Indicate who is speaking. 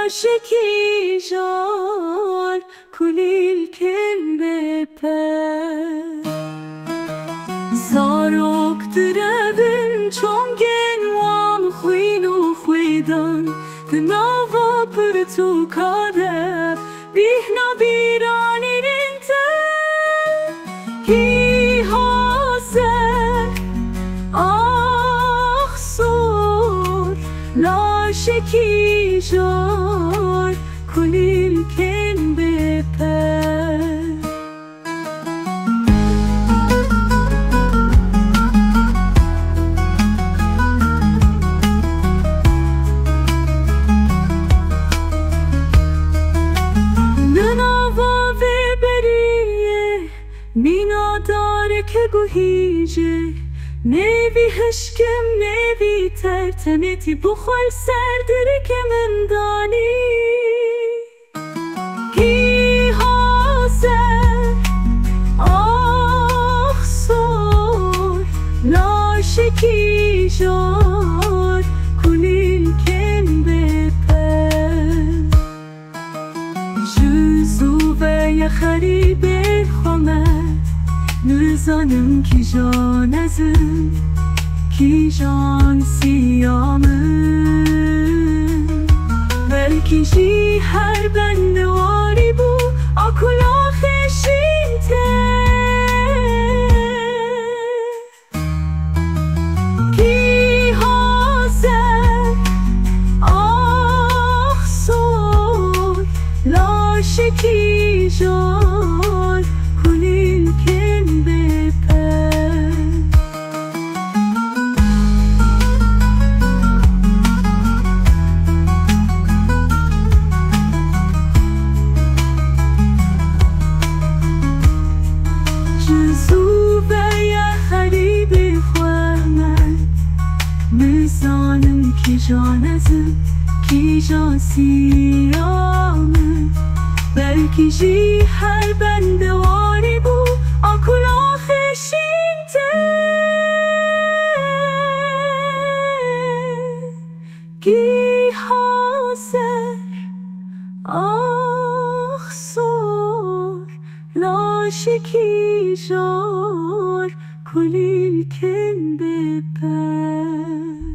Speaker 1: شکی جار کلیل کن بپر زارک دربن چونگن وان خوین و خویدن دناوا پر تو کارب بیهنا بیرانی رنته هی حاضر آخ سور لا شکی جار کلیل کن بپر مینا داره که گوهیجه نوی هشکم نوی ترتنیتی بخور سردری که من دانی هی حاضر آخ سور لا شکی جار کلیل کن بپر جزو و یا خریب خمه نزانم کی جان ازم کی جان سیامم بلکی جی هر بندواری بو آکولا خشین ته کی حاضر آخ سور لا شکی جان کلیل کن بپر جزو و یا خریب خواهمد میزانم کی جان ازم کی جان سیامم بلکی جی هر بندواری بو آکولا خشین ته کی حاضر آخ سور لا شکی جار کلیل کن بپر